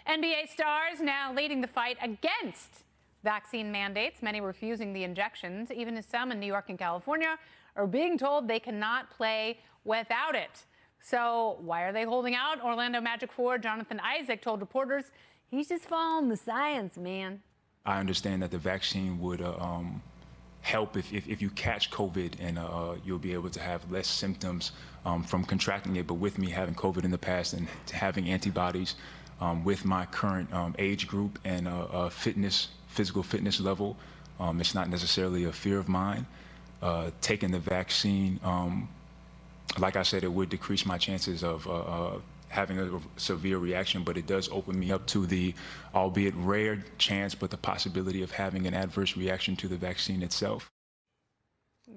NBA stars now leading the fight against vaccine mandates, many refusing the injections, even as some in New York and California are being told they cannot play without it. So why are they holding out? Orlando Magic forward Jonathan Isaac told reporters he's just following the science, man. I understand that the vaccine would help if you catch COVID, and you'll be able to have less symptoms from contracting it. But with me having COVID in the past and having antibodies with my current age group and physical fitness level, it's not necessarily a fear of mine. Taking the vaccine, like I said, it would decrease my chances of having a severe reaction, but it does open me up to the, albeit rare chance, but the possibility of having an adverse reaction to the vaccine itself.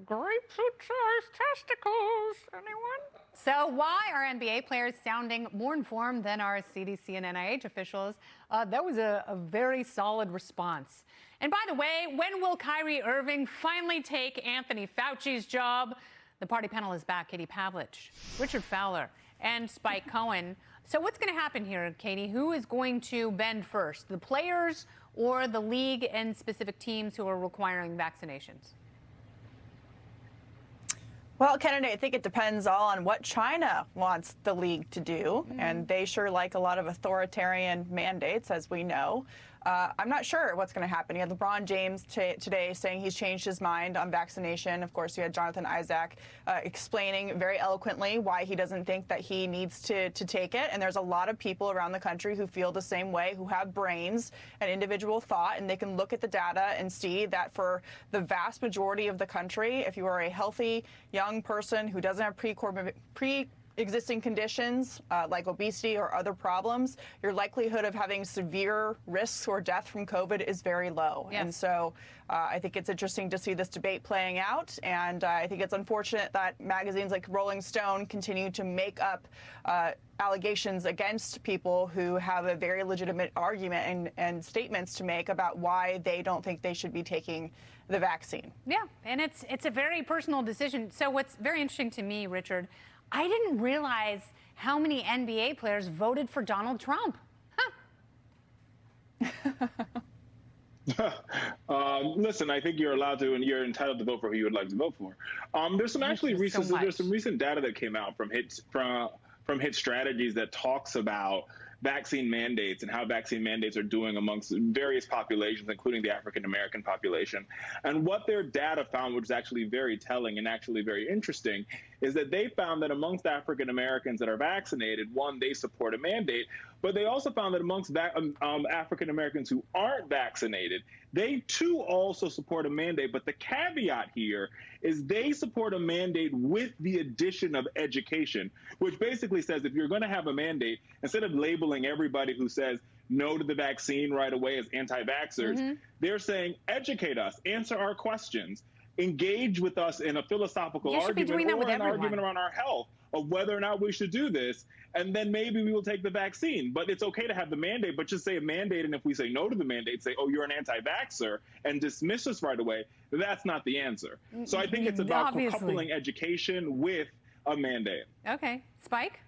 Grapefruit-sized testicles, anyone? So why are NBA players sounding more informed than our CDC and NIH officials? That was a very solid response. And by the way, when will Kyrie Irving finally take Anthony Fauci's job? The party panel is back. Katie Pavlich, Richard Fowler, and Spike Cohen. So what's going to happen here, Katie? Who is going to bend first, the players or the league and specific teams who are requiring vaccinations? Well, Kennedy, I think it depends all on what China wants the league to do. And they sure like a lot of authoritarian mandates, as we know. I'm not sure what's going to happen. You had LeBron James today saying he's changed his mind on vaccination. Of course, you had Jonathan Isaac explaining very eloquently why he doesn't think that he needs to take it. And there's a lot of people around the country who feel the same way, who have brains and individual thought, and they can look at the data and see that for the vast majority of the country, if you are a healthy young person who doesn't have pre-existing conditions like obesity or other problems, your likelihood of having severe risks or death from COVID is very low. Yes. And so I think it's interesting to see this debate playing out. And I think it's unfortunate that magazines like Rolling Stone continue to make up allegations against people who have a very legitimate argument and statements to make about why they don't think they should be taking the vaccine. Yeah, and it's a very personal decision. So what's very interesting to me, Richard, I didn't realize how many NBA players voted for Donald Trump. Listen, I think you're allowed to, and you're entitled to vote for who you would like to vote for. There's some recent data that came out from Hit Strategies that talks about vaccine mandates and how vaccine mandates are doing amongst various populations, including the African-American population. And what their data found, which is actually very telling and actually very interesting, is that they found that amongst African-Americans that are vaccinated, one, they support a mandate, but they also found that amongst African-Americans who aren't vaccinated, they too also support a mandate. But the caveat here is they support a mandate with the addition of education, which basically says if you're going to have a mandate, instead of labeling everybody who says no to the vaccine right away as anti-vaxxers, they're saying educate us, answer our questions, engage with us in a philosophical argument or an argument around our health of whether or not we should do this, and then maybe we will take the vaccine. But it's okay to have the mandate, but just say a mandate, and if we say no to the mandate, say, oh, you're an anti-vaxxer, and dismiss us right away, that's not the answer. So I think it's about coupling education with a mandate. Okay. Spike?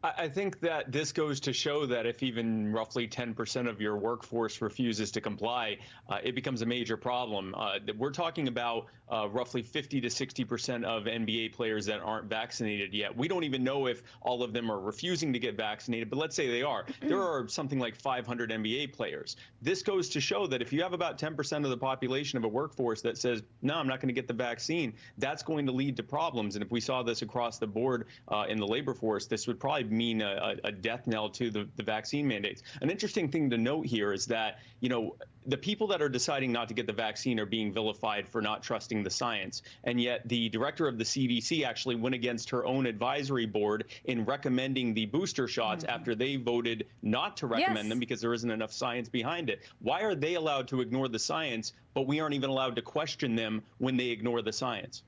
I think that this goes to show that if even roughly 10% of your workforce refuses to comply, it becomes a major problem. We're talking about roughly 50 to 60% of NBA players that aren't vaccinated yet. We don't even know if all of them are refusing to get vaccinated, but let's say they are. There are something like 500 NBA players. This goes to show that if you have about 10% of the population of a workforce that says, no, I'm not going to get the vaccine, that's going to lead to problems. And if we saw this across the board in the labor force, this would probably mean a death knell to the vaccine mandates. An interesting thing to note here is that, you know, the people that are deciding not to get the vaccine are being vilified for not trusting the science. And yet the director of the CDC actually went against her own advisory board in recommending the booster shots after they voted not to recommend them because there isn't enough science behind it. Why are they allowed to ignore the science, but we aren't even allowed to question them when they ignore the science?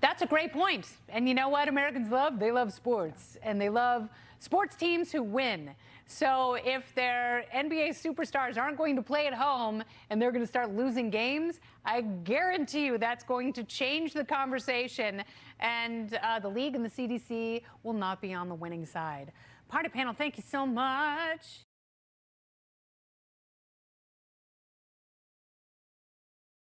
That's a great point. And you know what Americans love? They love sports, and they love sports teams who win. So if their NBA superstars aren't going to play at home and they're going to start losing games, I guarantee you that's going to change the conversation, and the league and the CDC will not be on the winning side. Party panel, thank you so much.